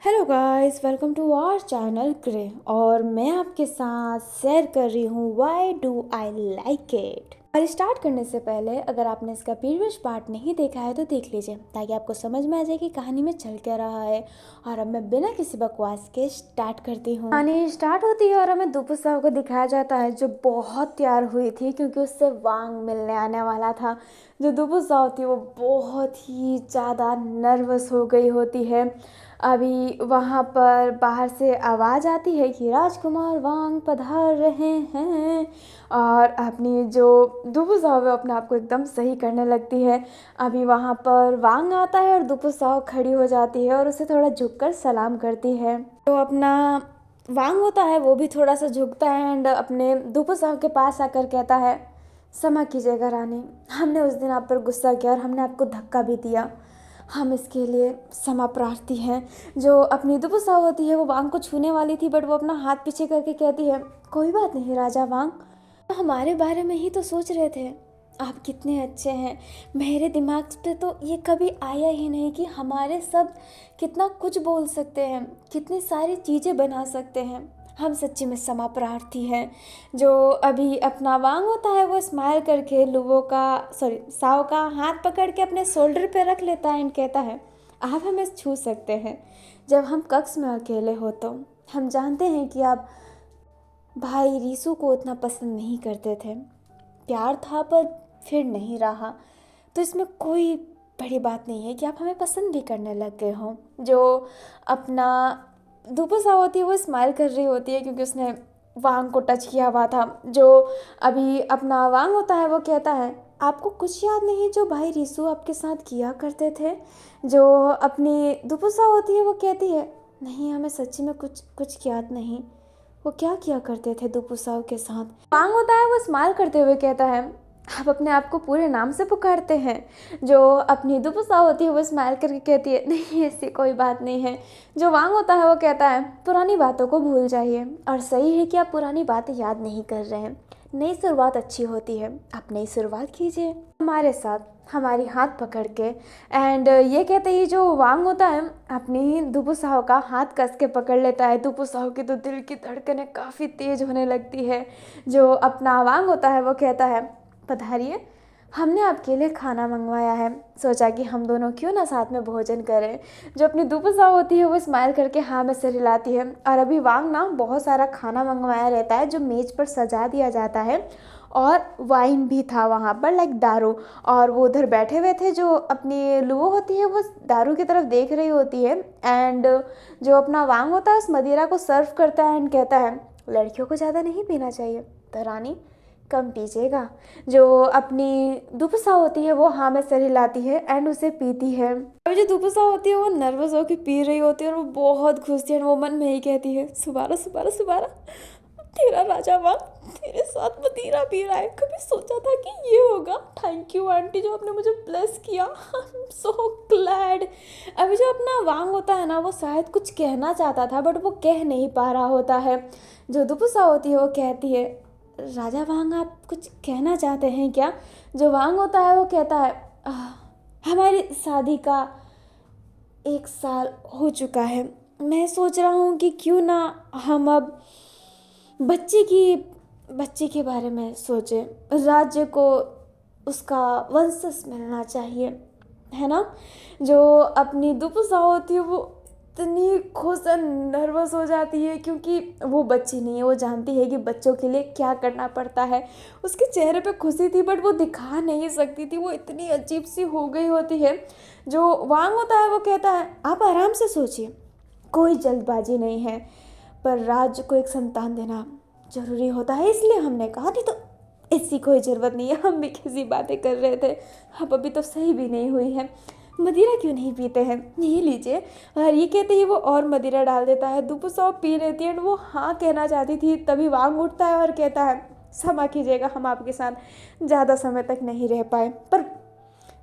Hello guys, welcome to our channel Grey. और मैं आपके साथ शेयर कर रही हूँ why do I like it. और स्टार्ट करने से पहले अगर आपने इसका प्रीवियस पार्ट नहीं देखा है तो देख लीजिए, ताकि आपको समझ में आ जाए कि कहानी में चल क्या रहा है। और अब मैं बिना किसी बकवास के स्टार्ट करती हूँ। कहानी स्टार्ट होती है और हमें दुपु साहब को दिखाया जाता है, जो बहुत तैयार हुई थी क्योंकि उससे वांग मिलने आने वाला था। जो दुपु साहब थी वो बहुत ही ज़्यादा नर्वस हो गई होती है। अभी वहाँ पर बाहर से आवाज़ आती है कि राजकुमार वांग पधार रहे हैं। और अपनी जो दुपु साहब है अपने आप को एकदम सही करने लगती है। अभी वहाँ पर वांग आता है और दुपु साहब खड़ी हो जाती है और उसे थोड़ा झुककर सलाम करती है। तो अपना वांग होता है वो भी थोड़ा सा झुकता है एंड अपने दुपु साहब के पास आकर कहता है, क्षमा कीजिएगा रानी, हमने उस दिन आप पर गुस्सा किया और हमने आपको धक्का भी दिया। हम इसके लिए क्षमा प्रार्थी हैं। जो अपनी दुपु साहब होती है वो वांग को छूने वाली थी, बट वो अपना हाथ पीछे करके कहती है, कोई बात नहीं राजा वांग, हमारे बारे में ही तो सोच रहे थे। आप कितने अच्छे हैं। मेरे दिमाग पे तो ये कभी आया ही नहीं कि हमारे सब कितना कुछ बोल सकते हैं, कितनी सारी चीज़ें बना सकते हैं। हम सच्ची में क्षमा प्रार्थी हैं। जो अभी अपना वांग होता है वो स्माइल करके साव का हाथ पकड़ के अपने शोल्डर पे रख लेता है एंड कहता है, आप हमें छू सकते हैं। जब हम कक्ष में अकेले हो तो हम जानते हैं कि आप भाई रीसू को उतना पसंद नहीं करते थे। प्यार था पर फिर नहीं रहा, तो इसमें कोई बड़ी बात नहीं है कि आप हमें पसंद भी करने लग गए हो। जो अपना दुपु साहब होती है वो स्माइल कर रही होती है क्योंकि उसने वांग को टच किया हुआ था। जो अभी अपना वांग होता है वो कहता है, आपको कुछ याद नहीं जो भाई रीसू आपके साथ किया करते थे। जो अपनी दुपु साहब होती है वो कहती है, नहीं हमें सच्ची में कुछ कुछ याद नहीं। वो क्या किया करते थे दुपु साहब के साथ। वांग होता है वो स्माइल करते हुए कहता है, आप अपने आप को पूरे नाम से पुकारते हैं। जो अपनी दुपु साहब होती है वो स्माइल करके कहती है, नहीं ऐसी कोई बात नहीं है। जो वांग होता है वो कहता है, पुरानी बातों को भूल जाइए। और सही है कि आप पुरानी बातें याद नहीं कर रहे हैं। नई शुरुआत अच्छी होती है, आप नई शुरुआत कीजिए हमारे साथ, हमारी हाथ पकड़ के। एंड ये कहते ही जो वांग होता है अपनी दुपु साहब का हाथ कस के पकड़ लेता है। दुपु साहब की तो दिल की धड़कनें काफ़ी तेज़ होने लगती है। जो अपना वांग होता है वो कहता है, पधारिए, हमने आपके लिए खाना मंगवाया है, सोचा कि हम दोनों क्यों ना साथ में भोजन करें। जो अपनी दुपु साहब होती है वो स्माइल करके हाँ में सिर हिलाती है। और अभी वांग ना बहुत सारा खाना मंगवाया रहता है जो मेज़ पर सजा दिया जाता है। और वाइन भी था वहाँ पर, लाइक दारू। और वो उधर बैठे हुए थे। जो अपनी लुओ होती है वो दारू की तरफ देख रही होती है। एंड जो अपना वांग होता है उस मदिरा को सर्व करता है एंड कहता है, लड़कियों को ज़्यादा नहीं पीना चाहिए तो रानी कम पीजिएगा। जो अपनी दुपु साहब होती है वो हाँ में सिर हिलाती है एंड उसे पीती है। अभी जो दुपु साहब होती है वो नर्वस होकर पी रही होती है और वो बहुत खुश थी। वो मन में ही कहती है, सुबारा सुबारा सुबारा, तेरा राजा वांग तेरे साथ मदिरा पी रहा है। कभी सोचा था कि ये होगा। थैंक यू आंटी जो आपने मुझे ब्लेस किया। I am so glad. अभी जो अपना वांग होता है ना वो शायद कुछ कहना चाहता था बट वो कह नहीं पा रहा होता है। जो दुपु साहब होती है वो कहती है, राजा वांग आप कुछ कहना चाहते हैं क्या। जो वांग होता है वो कहता है, हमारी शादी का 1 साल हो चुका है। मैं सोच रहा हूँ कि क्यों ना हम अब बच्चे के बारे में सोचें। राज्य को उसका वंशज मिलना चाहिए, है ना। जो अपनी दुपु साहब होती है वो इतनी खुश और नर्वस हो जाती है क्योंकि वो बच्ची नहीं है। वो जानती है कि बच्चों के लिए क्या करना पड़ता है। उसके चेहरे पे खुशी थी बट वो दिखा नहीं सकती थी, वो इतनी अजीब सी हो गई होती है। जो वांग होता है वो कहता है, आप आराम से सोचिए, कोई जल्दबाजी नहीं है, पर राज्य को एक संतान देना ज़रूरी होता है, इसलिए हमने कहा। नहीं तो ऐसी कोई ज़रूरत नहीं है, हम भी किसी बातें कर रहे थे। अब अभी तो सही भी नहीं हुई है। मदिरा क्यों नहीं पीते हैं, ये लीजिए। और ये कहते ही वो और मदिरा डाल देता है। दुपु साहब पी लेती है एंड वो हाँ कहना चाहती थी, तभी वांग उठता है और कहता है, क्षमा कीजिएगा, हम आपके साथ ज़्यादा समय तक नहीं रह पाए, पर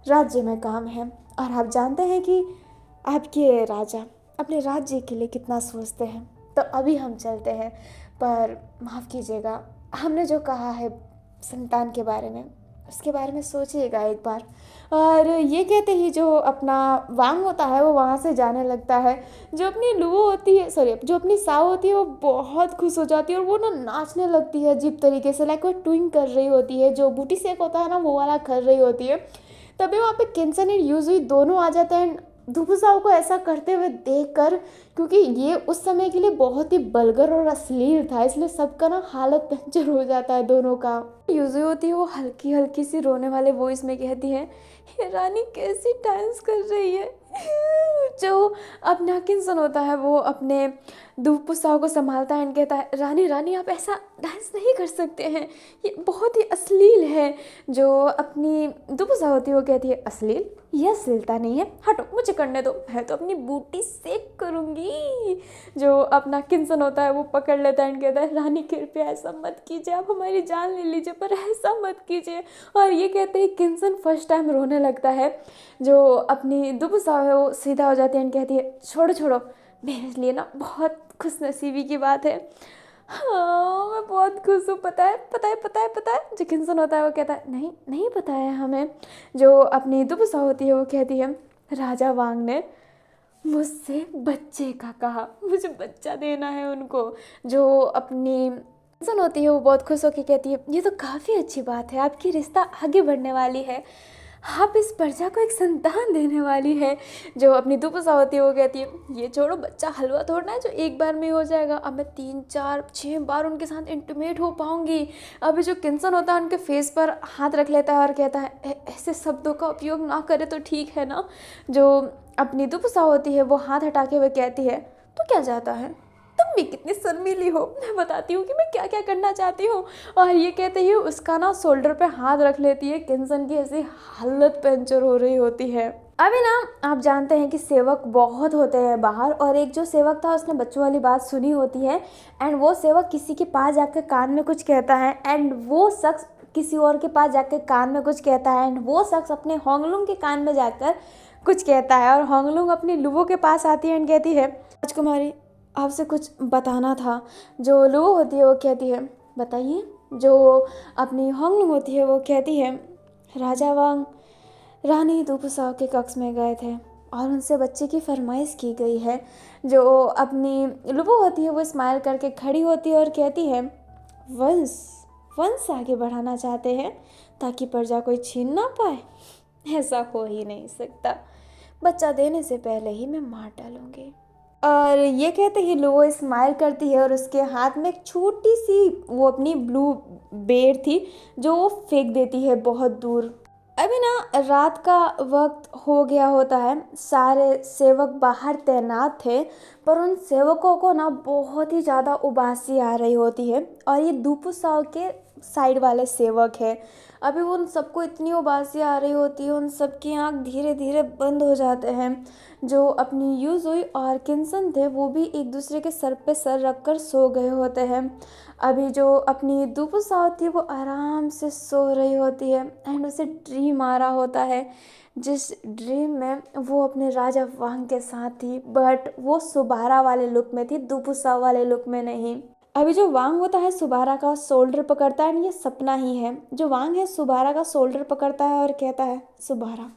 राज्य में काम है। और आप जानते हैं कि आपके राजा अपने राज्य के लिए कितना सोचते हैं। तो अभी हम चलते हैं, पर माफ़ कीजिएगा, हमने जो कहा है संतान के बारे में उसके बारे में सोचिएगा एक बार। और ये कहते ही जो अपना वांग होता है वो वहाँ से जाने लगता है। जो अपनी लुओ होती है, सॉरी, जो अपनी साव होती है वो बहुत खुश हो जाती है और वो ना नाचने लगती है अजीब तरीके से, लाइक वो ट्विंग कर रही होती है, जो बूटी सेक होता है ना वो वाला कर रही होती है। तभी वहाँ पे किंसन और यूजुई दोनों आ जाते हैं दुबुसाओ को ऐसा करते हुए देखकर, क्योंकि ये उस समय के लिए बहुत ही बलगर और अश्लील था, इसलिए सबका ना हालत पंचर हो जाता है दोनों का। यूजुई होती है वो हल्की हल्की सी रोने वाले वॉइस में कहती है, ये रानी कैसी डांस कर रही है। जो अपना किंसन होता है वो अपने दुबुसाओ को संभालता है और कहता है, रानी रानी आप ऐसा डांस नहीं कर सकते हैं, ये बहुत ही अश्लील है। जो अपनी दुबुसा होती है वो कहती है, अश्लील? ये अश्लीलता नहीं है, हटो मुझे करने दो, मैं तो अपनी बूटी सेक करूँगी। जो अपना किंसन होता है वो पकड़ लेता है और कहता है, रानी कृपया ऐसा मत कीजिए, आप हमारी जान ले लीजिए पर ऐसा मत कीजिए। और ये कहते ही किंसन फर्स्ट टाइम रोने लगता है। जो अपनी दुबुसा है वो सीधा हो जाती है और कहती है, छोड़ो छोड़ो, मेरे लिए ना बहुत खुशनसीबी की बात है। हाँ मैं बहुत खुश हूँ, पता है पता है पता है पता है। जो किंसन होता है वो कहता है, नहीं नहीं पता है हमें। जो अपनी दुबुसा होती है वो कहती है, राजा वांग ने मुझसे बच्चे का कहा, मुझे बच्चा देना है उनको। जो अपनी किंसन होती है वो बहुत खुश होकर कहती है, ये तो काफ़ी अच्छी बात है, आपकी रिश्ता आगे बढ़ने वाली है, आप इस प्रजा को एक संतान देने वाली है। जो अपनी दुबुसा होती है वो कहती है, ये छोड़ो, बच्चा हलवा थोड़ना है जो एक बार में हो जाएगा, अब मैं 3 4 6 बार उनके साथ इंटीमेट हो पाऊंगी। अभी जो किंसन होता है उनके फेस पर हाथ रख लेता है और कहता है, ऐसे शब्दों का उपयोग ना करे तो ठीक है ना। जो अपनी दुबुसा होती है वो हाथ हटा के हुए कहती है, तो क्या जाता है, तुम भी कितनी शर्मीली हो, मैं बताती हूँ कि मैं क्या क्या करना चाहती हूँ। और ये कहते ही उसका ना शोल्डर पे हाथ रख लेती है। किंसन की ऐसी हालत पंचर हो रही होती है। अभी ना आप जानते हैं कि सेवक बहुत होते हैं बाहर, और एक जो सेवक था उसने बच्चों वाली बात सुनी होती है एंड वो सेवक किसी के पास जाकर कान में कुछ कहता है एंड वो शख्स किसी और के पास जाकर कान में कुछ कहता है एंड वो शख्स अपने होंगलुंग के कान में जाकर कुछ कहता है। और होंगलुंग अपनी लुवो के पास आती है एंड कहती है, राजकुमारी आपसे कुछ बताना था। जो लुवो होती है वो कहती है, बताइए। जो अपनी होंगलुंग होती है वो कहती है, राजा वांग रानी दुबुसा के कक्ष में गए थे और उनसे बच्चे की फरमाइश की गई है। जो अपनी लुबो होती है वो स्माइल करके खड़ी होती है और कहती है, वंश वंश आगे बढ़ाना चाहते हैं ताकि प्रजा कोई छीन ना पाए, ऐसा हो ही नहीं सकता, बच्चा देने से पहले ही मैं मार डालूंगी। और ये कहते ही लुओ स्माइल करती है और उसके हाथ में एक छोटी सी वो अपनी ब्लू बेर थी जो वो फेंक देती है बहुत दूर। अभी ना रात का वक्त हो गया होता है, सारे सेवक बाहर तैनात थे पर उन सेवकों को ना बहुत ही ज़्यादा उबासी आ रही होती है। और ये दुबुसाओ के साइड वाले सेवक है। अभी उन सबको इतनी उबासी आ रही होती है, उन सबकी आँख धीरे धीरे बंद हो जाते हैं। जो अपनी यूजुई और किंसन थे वो भी एक दूसरे के सर पे सर रख कर सो गए होते हैं। अभी जो अपनी दुबुसा होती है वो आराम से सो रही होती है एंड उसे ड्रीम आ रहा होता है, जिस ड्रीम में वो अपने राजा वांग के साथ थी, बट वो सुबारा वाले लुक में थी, दुबुसा वाले लुक में नहीं। अभी जो वांग होता है सुबारा का शोल्डर पकड़ता है, ये सपना ही है। जो वांग है सुबारा का शोल्डर पकड़ता है और कहता है, सुबारा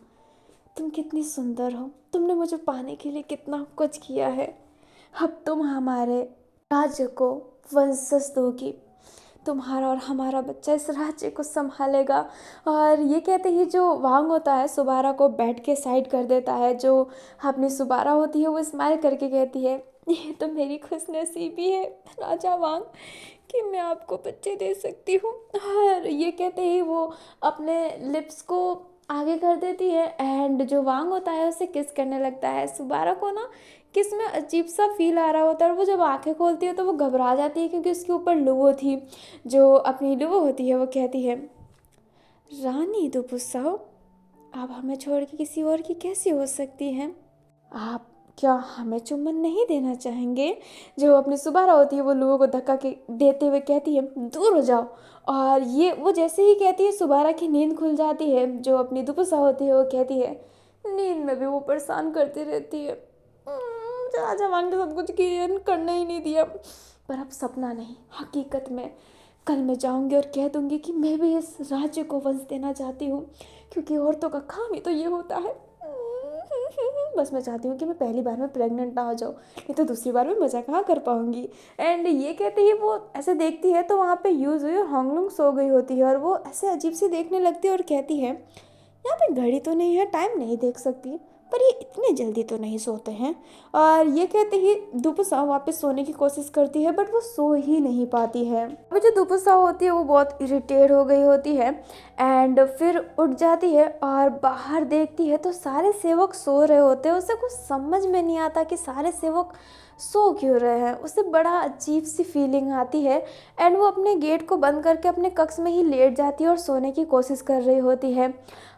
तुम कितनी सुंदर हो, तुमने मुझे पाने के लिए कितना कुछ किया है, अब तुम हमारे राज्य को वंशज दोगी, तुम्हारा और हमारा बच्चा इस राज्य को संभालेगा। और ये कहते ही जो वांग होता है सुबारा को बेड के साइड कर देता है। जो अपनी सुबारा होती है वो स्माइल करके कहती है, ये तो मेरी खुशनसीबी है राजा वांग कि मैं आपको बच्चे दे सकती हूँ। और ये कहते ही वो अपने लिप्स को आगे कर देती है एंड जो वांग होता है उसे किस करने लगता है। सुबारा को ना किस में अजीब सा फील आ रहा होता है और वो जब आंखें खोलती है तो वो घबरा जाती है क्योंकि उसके ऊपर लुवो थी। जो अपनी लुवो होती है वो कहती है, रानी दुबुसाओ आप हमें छोड़ के किसी और की कैसी हो सकती हैं, आप क्या हमें चुम्बन नहीं देना चाहेंगे। जो अपनी सुबारा होती है वो लुवो को धक्का के देते हुए कहती है, दूर हो जाओ। और ये वो जैसे ही कहती है सुबारा की नींद खुल जाती है। जो अपनी दुबुसा होती है वो कहती है, नींद में भी वो परेशान करती रहती है, राजा वांग के साथ कुछ करना ही नहीं दिया। पर अब सपना नहीं हकीकत में कल मैं जाऊंगी और कह दूंगी कि मैं भी इस राज्य को वंश देना चाहती हूँ, क्योंकि औरतों का काम ही तो ये होता है। बस मैं चाहती हूँ कि मैं पहली बार में प्रेग्नेंट ना हो जाऊँ, नहीं तो दूसरी बार में मज़ा कहाँ कर पाऊँगी। एंड ये कहते ही वो ऐसे देखती है तो वहाँ पे यूज़ हुई और होंगलुंग सो गई होती है, और वो ऐसे अजीब सी देखने लगती है और कहती है यहाँ पे घड़ी तो नहीं है, टाइम नहीं देख सकती, पर ये इतने जल्दी तो नहीं सोते हैं। और ये कहते ही दुपुसा वापस सोने की कोशिश करती है, बट वो सो ही नहीं पाती है। अभी जो दुपुसा होती है वो बहुत इरिटेट हो गई होती है, एंड फिर उठ जाती है और बाहर देखती है तो सारे सेवक सो रहे होते हैं। उसे कुछ समझ में नहीं आता कि सारे सेवक सो क्यों रहे हैं। उसे बड़ा अजीब सी फीलिंग आती है, एंड वो अपने गेट को बंद करके अपने कक्ष में ही लेट जाती है और सोने की कोशिश कर रही होती है।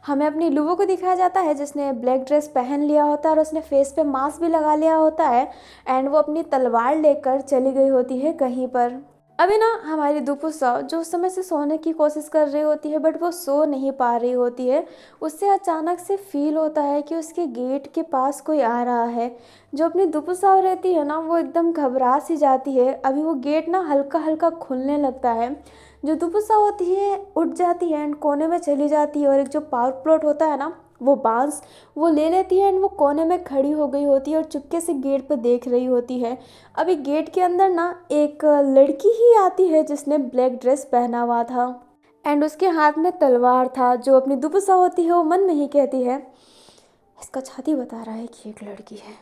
हमें अपनी लुवो को दिखाया जाता है जिसने ब्लैक ड्रेस पहन लिया होता है और उसने फेस पे मास्क भी लगा लिया होता है, एंड वो अपनी तलवार लेकर चली गई होती है कहीं पर। अभी ना हमारी दुपुसा जो उस समय से सोने की कोशिश कर रही होती है, बट वो सो नहीं पा रही होती है। उससे अचानक से फील होता है कि उसके गेट के पास कोई आ रहा है। जो अपनी दुपुसा रहती है ना, वो एकदम घबरा सी जाती है। अभी वो गेट ना हल्का हल्का खुलने लगता है। जो दुपुसा होती है उठ जाती है एंड कोने में चली जाती है, और एक जो पावर प्लॉट होता है ना, वो बांस वो ले लेती है, एंड वो कोने में खड़ी हो गई होती है और चुपके से गेट पर देख रही होती है। अभी गेट के अंदर ना एक लड़की ही आती है जिसने ब्लैक ड्रेस पहना हुआ था, एंड उसके हाथ में तलवार था। जो अपनी दुपुसा होती है वो मन में ही कहती है, इसका छाती बता रहा है कि एक लड़की है,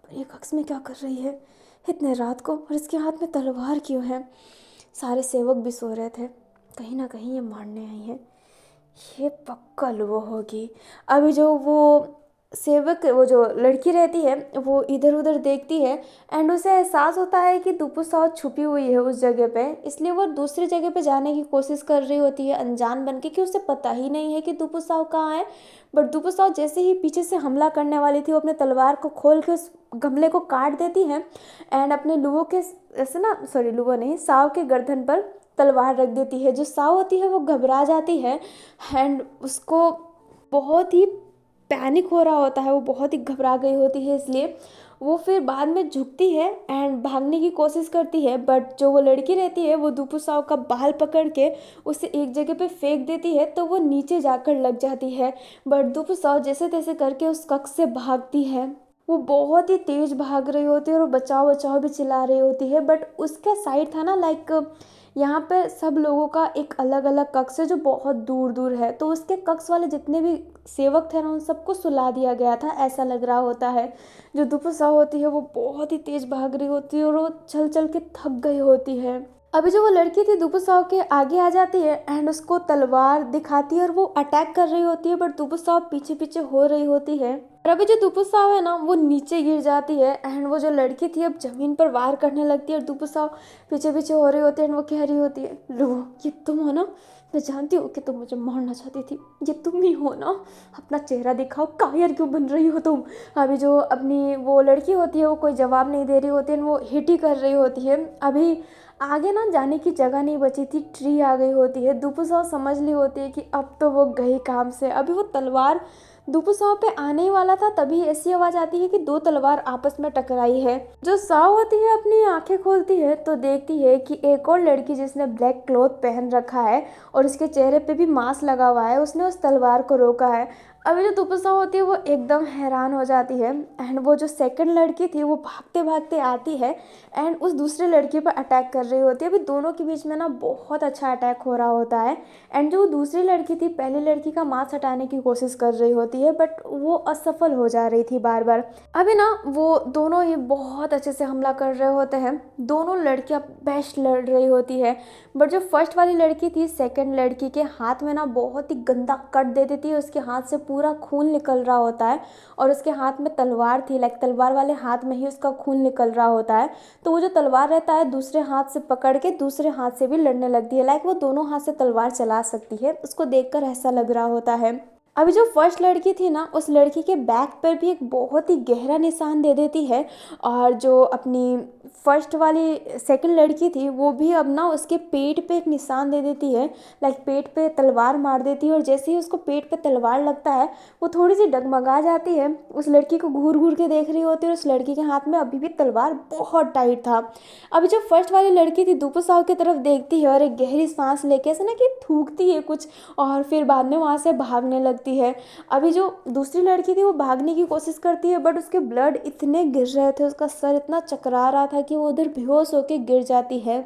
पर ये कक्ष में क्या कर रही है इतने रात को, और इसके हाथ में तलवार क्यों है। सारे सेवक भी सो रहे थे, कहीं ना कहीं ये मारने आई है, ये पक्का लुवो होगी। अभी जो वो सेवक वो जो लड़की रहती है वो इधर उधर देखती है, एंड उसे एहसास होता है कि दुपुसा छुपी हुई है उस जगह पे, इसलिए वो दूसरी जगह पे जाने की कोशिश कर रही होती है अनजान बन के, कि उसे पता ही नहीं है कि दुपुसा कहाँ है। बट दुपुसा जैसे ही पीछे से हमला करने वाली थी, वो अपने तलवार को खोल के उस गमले को काट देती है, एंड अपने लुवो के ऐसे ना, सॉरी लुवो नहीं, साव के गर्दन पर तलवार रख देती है। जो साव होती है वो घबरा जाती है, एंड उसको बहुत ही पैनिक हो रहा होता है, वो बहुत ही घबरा गई होती है, इसलिए वो फिर बाद में झुकती है एंड भागने की कोशिश करती है। बट जो वो लड़की रहती है वो दुपुसाव का बाल पकड़ के उसे एक जगह पे फेंक देती है, तो वो नीचे जाकर लग जाती है। बट दुपुसाव जैसे तैसे करके उस कक्ष से भागती है। वो बहुत ही तेज भाग रही होती है और बचाओ बचाओ भी चिल्ला रही होती है। बट उसका साइड था ना, लाइक यहाँ पे सब लोगों का एक अलग अलग कक्ष है जो बहुत दूर दूर है, तो उसके कक्ष वाले जितने भी सेवक थे ना, उन सबको सुला दिया गया था, ऐसा लग रहा होता है। जो दुपुसा होती है वो बहुत ही तेज भाग रही होती है और वो चल चल के थक गई होती है। अभी जो वो लड़की थी दुपुसाव के आगे आ जाती है एंड उसको तलवार दिखाती है और वो अटैक कर रही होती है, बट दुपुसाव पीछे पीछे हो रही होती है। और अभी जो दुपुसाव है ना, वो नीचे गिर जाती है, एंड वो जो लड़की थी अब जमीन पर वार करने लगती है, और दुपुसाव पीछे पीछे हो रही होती है, एंड वो कह रही होती है, लो ये तुम हो ना, मैं जानती हूँ कि तुम मुझे मारना चाहती थी, ये तुम ही हो ना, अपना चेहरा दिखाओ, कायर क्यों बन रही हो तुम। अभी जो अपनी वो लड़की होती है वो कोई जवाब नहीं दे रही होती है, वो हिट ही कर रही होती है। अभी आगे ना जाने की जगह नहीं बची थी, ट्री आ गई होती है। दुपुसाव समझ ली होती है कि अब तो वो गई काम से। अभी वो तलवार दुपुसाव पे आने ही वाला था, तभी ऐसी आवाज आती है कि दो तलवार आपस में टकराई है। जो साव होती है अपनी आंखें खोलती है तो देखती है कि एक और लड़की जिसने ब्लैक क्लॉथ पहन रखा है और उसके चेहरे पे भी मास्क लगा हुआ है, उसने उस तलवार को रोका है। अभी जो दुपुसा होती है वो एकदम हैरान हो जाती है, एंड वो जो सेकंड लड़की थी वो भागते भागते आती है एंड उस दूसरे लड़की पर अटैक कर रही होती है। अभी दोनों के बीच में ना बहुत अच्छा अटैक हो रहा होता है, एंड जो दूसरी लड़की थी पहली लड़की का मास्क हटाने की कोशिश कर रही होती है, बट वो असफल हो जा रही थी बार बार। अभी ना वो दोनों ही बहुत अच्छे से हमला कर रहे होते हैं, दोनों लड़कियां बेस्ट लड़ रही होती है। बट जो फर्स्ट वाली लड़की थी सेकंड लड़की के हाथ में ना बहुत ही गंदा कट दे देती है, उसके हाथ से पूरा खून निकल रहा होता है, और उसके हाथ में तलवार थी, लाइक तलवार वाले हाथ में ही उसका खून निकल रहा होता है। तो वो जो तलवार रहता है दूसरे हाथ से पकड़ के दूसरे हाथ से भी लड़ने लगती है, लाइक वो दोनों हाथ से तलवार चला सकती है। उसको देखकर ऐसा लग रहा होता है। अभी जो फर्स्ट लड़की थी ना, उस लड़की के बैक पर भी एक बहुत ही गहरा निशान दे देती है। और जो अपनी फर्स्ट वाली सेकंड लड़की थी, वो भी अब ना उसके पेट पे एक निशान दे देती है, लाइक पेट पे तलवार मार देती है। और जैसे ही उसको पेट पे तलवार लगता है, वो थोड़ी सी डगमगा जाती है, उस लड़की को घूर घूर के देख रही होती है, और उस लड़की के हाथ में अभी भी तलवार बहुत टाइट था। अभी जो फर्स्ट वाली लड़की थी, दुपु साहु की तरफ देखती है और एक गहरी सांस लेके ऐसे ना कि थूकती है कुछ, और फिर बाद में वहाँ से भागने लगती है। अभी जो दूसरी लड़की थी, वो भागने की कोशिश करती है, बट उसके ब्लड इतने गिर रहे थे, उसका सर इतना चकरा रहा था कि वो उधर बेहोश होकर गिर जाती है।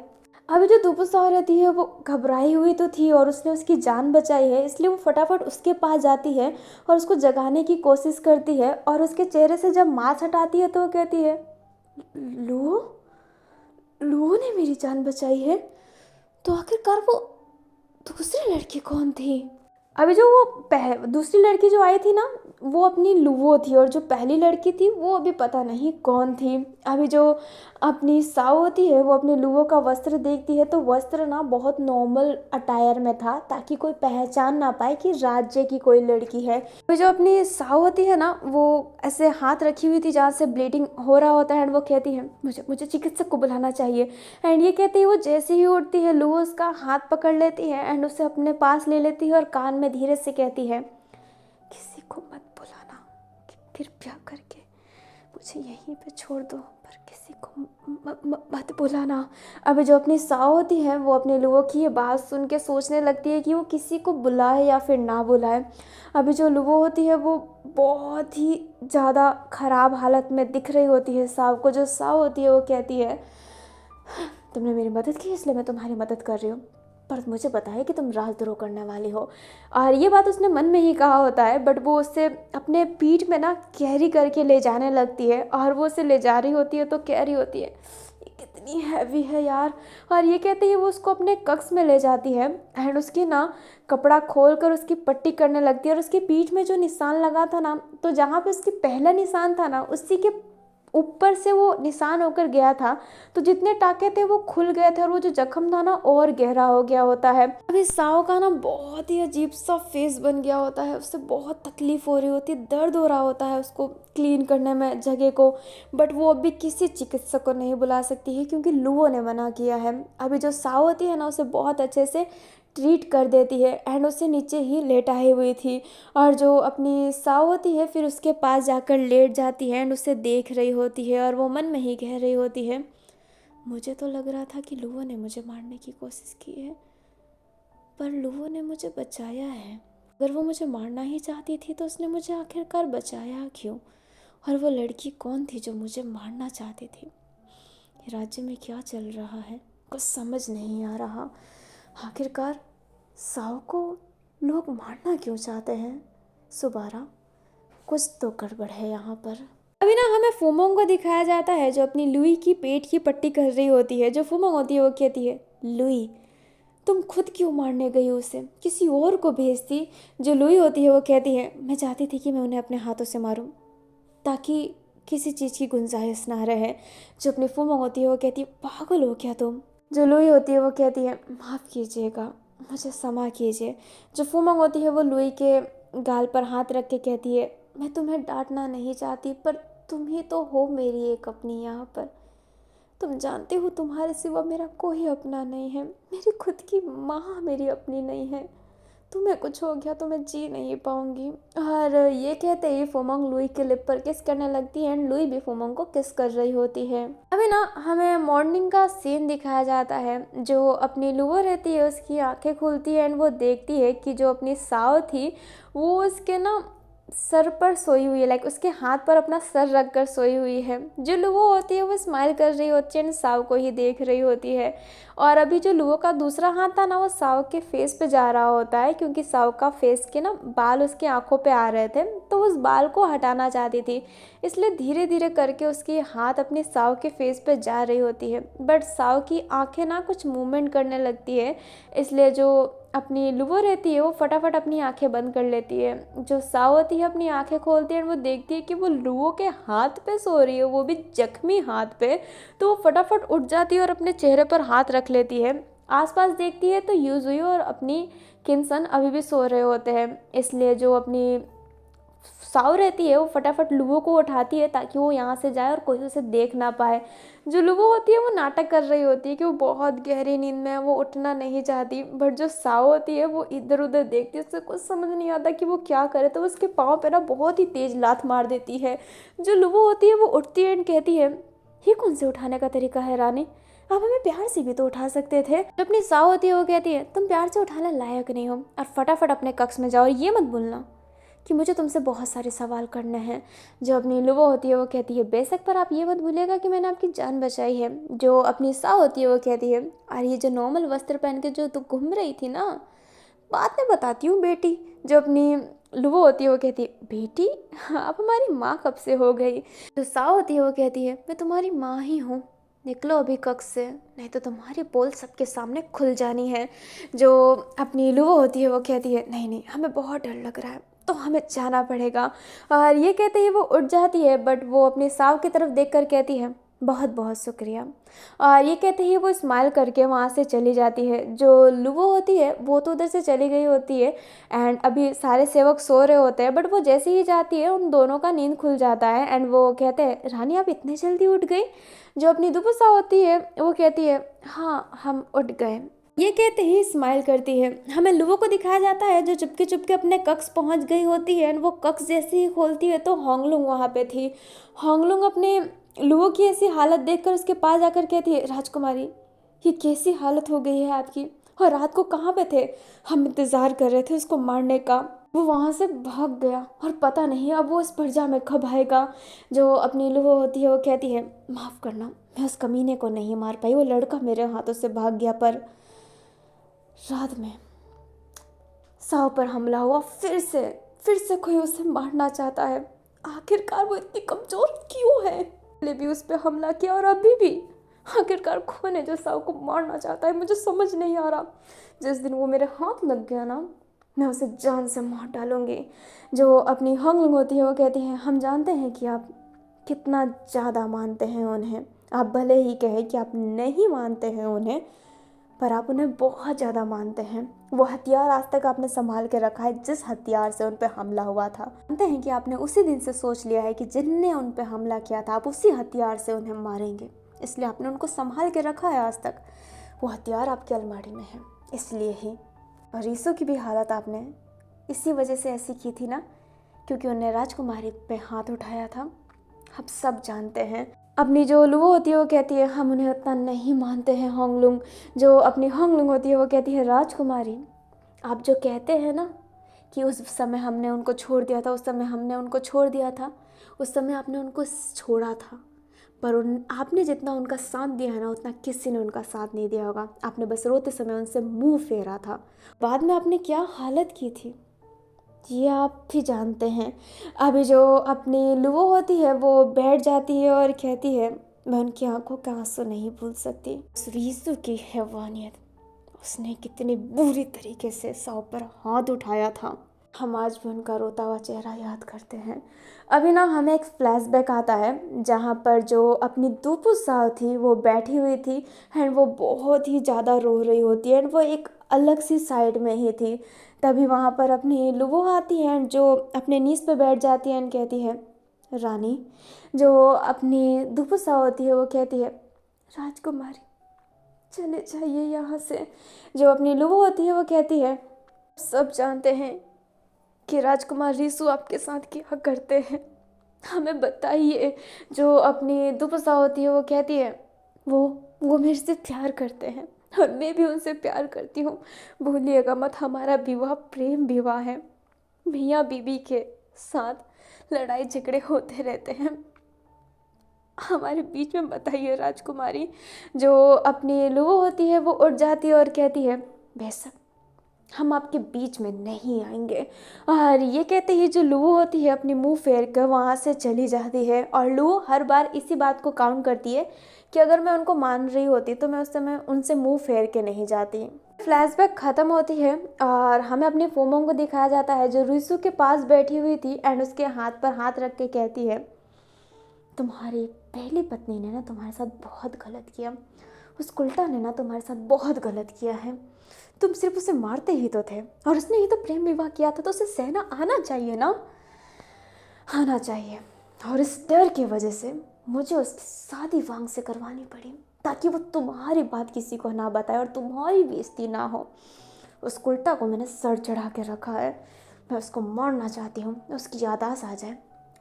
अभी जो दुपु साहु रहती है, वो घबराई हुई तो थी और उसने उसकी जान बचाई है, इसलिए वो फटाफट उसके पास जाती है और उसको जगाने की कोशिश करती है। और उसके चेहरे से जब मास्क हटाती है तो वो कहती है, लू लू ने मेरी जान बचाई है। तो आखिरकार वो दूसरी लड़की कौन थी? अभी जो वो दूसरी लड़की जो आई थी ना, वो अपनी लुवो थी, और जो पहली लड़की थी वो अभी पता नहीं कौन थी। अभी जो अपनी साओ होती है, वो अपनी लुवो का वस्त्र देखती है, तो वस्त्र ना बहुत नॉर्मल अटायर में था, ताकि कोई पहचान ना पाए कि राज्य की कोई लड़की है। अभी जो अपनी साओ होती है ना, वो ऐसे हाथ रखी हुई थी जहाँ से ब्लीडिंग हो रहा होता है, एंड वो कहती है, मुझे मुझे चिकित्सक को बुलाना चाहिए। एंड ये कहती है, वो जैसे ही उठती है, लुवो उसका हाथ पकड़ लेती है एंड उसे अपने पास ले लेती है और कान में धीरे से कहती है, किसी को मत बुलाना, कृपया करके मुझे यहीं पे छोड़ दो, पर किसी को मत बुलाना। अभी जो अपनी साओ होती है, वो अपने लुवो की ये बात सुन के सोचने लगती है कि वो किसी को बुलाए या फिर ना बुलाए। अभी जो लुवो होती है, वो बहुत ही ज़्यादा ख़राब हालत में दिख रही होती है साओ को। जो साओ होती है, वो कहती है, तुमने मेरी मदद की इसलिए मैं तुम्हारी मदद कर रही हूँ, पर मुझे पता है कि तुम राजद्रोह करने वाली हो। और ये बात उसने मन में ही कहा होता है, बट वो उससे अपने पीठ में ना कैरी करके ले जाने लगती है, और वो उसे ले जा रही होती है तो कह रही होती है, ये कितनी हैवी है यार। और ये कहते ही वो उसको अपने कक्ष में ले जाती है एंड उसकी ना कपड़ा खोल कर उसकी पट्टी करने लगती है। और उसकी पीठ में जो निशान लगा था ना, तो जहाँ पे उसकी पहला निशान था ना, उसी के ऊपर से वो निशान होकर गया था, तो जितने टाके थे वो खुल गए थे और वो जो जख्म था ना और गहरा हो गया होता है। अभी साओ का ना बहुत ही अजीब सा फेस बन गया होता है, उससे बहुत तकलीफ हो रही होती है, दर्द हो रहा होता है उसको क्लीन करने में जगह को, बट वो अभी किसी चिकित्सक को नहीं बुला सकती है क्योंकि लुओ ने मना किया है। अभी जो साओ होती है ना, उसे बहुत अच्छे से ट्रीट कर देती है एंड उसे नीचे ही लेटाई हुई थी। और जो अपनी साओ होती है, फिर उसके पास जाकर लेट जाती है एंड उसे देख रही होती है और वो मन में ही कह रही होती है, मुझे तो लग रहा था कि लुओ ने मुझे मारने की कोशिश की है, पर लुओ ने मुझे बचाया है। अगर वो मुझे मारना ही चाहती थी तो उसने मुझे आखिरकार बचाया क्यों? और वो लड़की कौन थी जो मुझे मारना चाहती थी? ये राज्य में क्या चल रहा है, कुछ समझ नहीं आ रहा। आखिरकार साओ को लोग मारना क्यों चाहते हैं? सुबारा, कुछ तो गड़बड़ है यहाँ पर। अभी ना हमें फुमोंग को दिखाया जाता है, जो अपनी लुई की पेट की पट्टी कर रही होती है। जो फुमोंग होती है, वो कहती है, लुई तुम खुद क्यों मारने गई उसे, किसी और को भेजती। जो लुई होती है, वो कहती है, मैं चाहती थी कि मैं उन्हें अपने हाथों से मारूं, ताकि किसी चीज़ की गुंजाइश ना रहे। जो अपनी फुमोंग होती है, वो कहती है, पागल हो क्या तुम। जो लुई होती है, वो कहती है, माफ़ कीजिएगा, मुझे क्षमा कीजिए। जो फुमोंग होती है, वो लुई के गाल पर हाथ रख के कहती है, मैं तुम्हें डांटना नहीं चाहती, पर तुम ही तो हो मेरी एक अपनी यहाँ पर। तुम जानते हो तुम्हारे सिवा मेरा कोई अपना नहीं है, मेरी खुद की माँ मेरी अपनी नहीं है। तुम्हें कुछ हो गया तो मैं जी नहीं पाऊंगी। और ये कहते ही फुमोंग लुई के लिप पर किस करने लगती है एंड लुई भी फुमोंग को किस कर रही होती है। अभी ना हमें मॉर्निंग का सीन दिखाया जाता है। जो अपनी लुओ रहती है, उसकी आंखें खुलती है एंड वो देखती है कि जो अपनी साओ थी, वो उसके ना सर पर सोई हुई है, लाइक उसके हाथ पर अपना सर रख कर सोई हुई है। जो लुओ होती है, वो स्माइल कर रही होती है एंड साओ को ही देख रही होती है। और अभी जो लुओ का दूसरा हाथ था ना, वो साओ के फेस पे जा रहा होता है, क्योंकि साओ का फेस के ना बाल उसकी आंखों पे आ रहे थे, तो उस बाल को हटाना चाहती थी, इसलिए धीरे धीरे करके उसकी हाथ अपनी साओ के फेस पे जा रही होती है। बट साओ की आंखें ना कुछ मूवमेंट करने लगती है, इसलिए जो अपनी लुओ रहती है, वो फटाफट अपनी आंखें बंद कर लेती है। जो साओ होती है, अपनी आंखें खोलती है और वो देखती है कि वो लुओ के हाथ पे सो रही है, वो भी जख्मी हाथ पे। तो वो फटाफट उठ जाती है और अपने चेहरे पर हाथ रख लेती है। आसपास देखती है तो यूजुई और अपनी किन्सन अभी भी सो रहे होते हैं, इसलिए जो अपनी साव रहती है वो फटाफट लुवो को उठाती है ताकि वो यहाँ से जाए और कोई उसे देख ना पाए। जो लुवो होती है वो नाटक कर रही होती है कि वो बहुत गहरी नींद में है, वो उठना नहीं चाहती, बट जो साव होती है वो इधर उधर देखती है, उससे कुछ समझ नहीं आता कि वो क्या करे, तो उसके पाँव पे ना बहुत ही तेज लात मार देती है। जो लुवो होती है वो उठती है एंड कहती है, ये कौन से उठाने का तरीका है रानी, आप हमें प्यार से भी तो उठा सकते थे। जो अपनी साव होती है वो कहती है, तुम प्यार से उठाने लायक नहीं हो और फटाफट अपने कक्ष में जाओ और ये मत भूलना कि मुझे तुमसे बहुत सारे सवाल करने हैं। जो अपनी लुवो होती है वो कहती है, बेशक, पर आप ये मत भूलिएगा कि मैंने आपकी जान बचाई है। जो अपनी साव होती है वो कहती है, और ये जो नॉर्मल वस्त्र पहन के जो तू घूम रही थी ना, बाद में बताती हूँ बेटी। जो अपनी लुवो होती है वो कहती है, बेटी आप हमारी माँ कब से हो गई। जो साव होती है वो कहती है, मैं तुम्हारी माँ ही हूँ, निकलो अभी कक्ष से, नहीं तो तुम्हारी पोल सबके सामने खुल जानी है। जो अपनी लुवो होती है वो कहती है, नहीं नहीं, हमें बहुत डर लग रहा है, तो हमें जाना पड़ेगा। और ये कहते ही वो उठ जाती है, बट वो अपनी साव की तरफ देखकर कहती है, बहुत बहुत शुक्रिया। और ये कहते ही वो स्माइल करके वहाँ से चली जाती है। जो लुवो होती है वो तो उधर से चली गई होती है एंड अभी सारे सेवक सो रहे होते हैं, बट वो जैसे ही जाती है उन दोनों का नींद खुल जाता है एंड वो कहते हैं, रानी आप इतने जल्दी उठ गई। जो अपनी दुपुसा होती है वो कहती है, हाँ हम उठ गए। ये कहते ही स्माइल करती है। हमें लुवो को दिखाया जाता है जो चुपके चुपके अपने कक्ष पहुंच गई होती है एंड वो कक्ष जैसे ही खोलती है तो होंगलुंग वहाँ पे थी। होंगलुंग अपने लुवो की ऐसी हालत देखकर उसके पास जाकर कहती है, राजकुमारी ये कैसी हालत हो गई है आपकी, और रात को कहाँ पे थे, हम इंतज़ार कर रहे थे उसको मारने का, वो वहाँ से भाग गया और पता नहीं अब वो इस प्रजा में कब आएगा। जो अपनी लुवो होती है वो कहती है, माफ़ करना, मैं उस कमीने को नहीं मार पाई, वो लड़का मेरे हाथों से भाग गया, पर रात में साव पर हमला हुआ, फिर से कोई उसे मारना चाहता है। आखिरकार वो इतनी कमज़ोर क्यों है, पहले भी उस पर हमला किया और अभी भी। आखिरकार कौन है जो साव को मारना चाहता है, मुझे समझ नहीं आ रहा। जिस दिन वो मेरे हाथ लग गया ना, मैं उसे जान से मार डालूंगी। जो अपनी होंगलुंग होती है वो कहती है, हम जानते हैं कि आप कितना ज़्यादा मानते हैं उन्हें, आप भले ही कहें कि आप नहीं मानते हैं उन्हें, पर आप उन्हें बहुत ज़्यादा मानते हैं। वो हथियार आज तक आपने संभाल के रखा है जिस हथियार से उन पर हमला हुआ था। जानते हैं कि आपने उसी दिन से सोच लिया है कि जिनने उन पर हमला किया था आप उसी हथियार से उन्हें मारेंगे, इसलिए आपने उनको संभाल के रखा है आज तक। वो हथियार आपकी अलमारी में है, इसलिए ही। और रीसो की भी हालत आपने इसी वजह से ऐसी की थी ना, क्योंकि उन्हें राजकुमारी पे हाथ उठाया था। आप सब जानते हैं। अपनी जो लुवो होती है वो कहती है, हम उन्हें उतना नहीं मानते हैं होंगलुंग। जो अपनी होंगलुंग होती है वो कहती है, राजकुमारी आप जो कहते हैं ना कि उस समय हमने उनको छोड़ दिया था, उस समय हमने उनको छोड़ दिया था, उस समय आपने उनको छोड़ा था, पर आपने जितना उनका साथ दिया है ना उतना किसी ने उनका साथ नहीं दिया होगा। आपने बस रोते समय उनसे मुंह फेरा था। बाद में आपने क्या हालत की थी ये आप भी जानते हैं। अभी जो अपनी लुवो होती है वो बैठ जाती है और कहती है, मैं उनकी आंखों के आंसू नहीं भूल सकती। उस रीसु की हैवानियत, उसने कितनी बुरी तरीके से साव पर हाथ उठाया था, हम आज भी उनका रोता हुआ चेहरा याद करते हैं। अभी ना हमें एक फ्लैशबैक आता है जहाँ पर जो अपनी दुपु साव थी वो बैठी हुई थी एंड वो बहुत ही ज़्यादा रो रही होती है एंड वो एक अलग सी साइड में ही थी। तभी वहाँ पर अपनी लुवो आती है एंड जो अपने नीज पे बैठ जाती है एंड कहती है, रानी। जो अपनी दुपु साव होती है वो कहती है, राजकुमारी चले जाइए यहाँ से। जो अपनी लुवो होती है वो कहती है, सब जानते हैं कि राजकुमार रीसु आपके साथ क्या करते हैं, हमें बताइए। जो अपनी दुपसा होती है वो कहती है, वो मेरे से प्यार करते हैं और मैं भी उनसे प्यार करती हूँ, भूलिएगा मत, हमारा विवाह प्रेम विवाह है। मियाँ बीबी के साथ लड़ाई झगड़े होते रहते हैं, हमारे बीच में बताइए राजकुमारी। जो अपनी लुवो होती है वो उठ जाती है और कहती है, बेशक हम आपके बीच में नहीं आएंगे। और ये कहते ही जो लुवो होती है अपनी मुंह फेर कर वहाँ से चली जाती है। और लुवो हर बार इसी बात को काउंट करती है कि अगर मैं उनको मान रही होती तो मैं उस समय उनसे मुंह फेर के नहीं जाती। फ्लैशबैक ख़त्म होती है और हमें अपने फोमोंग को दिखाया जाता है जो रीसु के पास बैठी हुई थी एंड उसके हाथ पर हाथ रख के कहती है, तुम्हारी पहली पत्नी ने ना तुम्हारे साथ बहुत गलत किया, उस उल्टा ने ना तुम्हारे साथ बहुत गलत किया है। तुम सिर्फ उसे मारते ही तो थे, और उसने ही तो प्रेम विवाह किया था, तो उसे सहना आना चाहिए ना, आना चाहिए। और इस डर की वजह से मुझे उसकी शादी वांग से करवानी पड़ी, ताकि वो तुम्हारी बात किसी को ना बताए और तुम्हारी बेइज्जती ना हो। उस उल्टा को मैंने सर चढ़ा के रखा है, मैं उसको मारना चाहती हूँ, उसकी याददाश्त आ जाए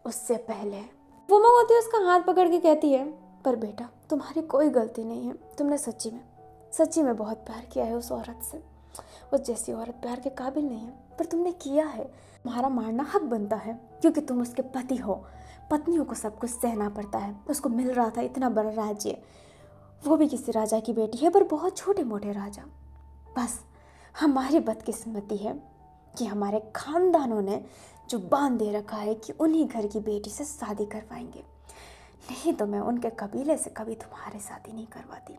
उससे पहले। वो होती है उसका हाथ पकड़ के कहती है, पर बेटा तुम्हारी कोई गलती नहीं है, तुमने सच्ची में बहुत प्यार किया है उस औरत से। उस जैसी औरत प्यार के काबिल नहीं है, पर तुमने किया है। तुम्हारा मारना हक बनता है, क्योंकि तुम उसके पति हो। पत्नियों को सब कुछ सहना पड़ता है। उसको मिल रहा था इतना बड़ा राज्य, वो भी किसी राजा की बेटी है, पर बहुत छोटे मोटे राजा। बस हमारी बदकिस्मती है कि हमारे खानदानों ने जो बांध दे रखा है कि उन्हीं घर की बेटी से शादी करवाएंगे, नहीं तो मैं उनके कबीले से कभी तुम्हारी शादी नहीं करवाती,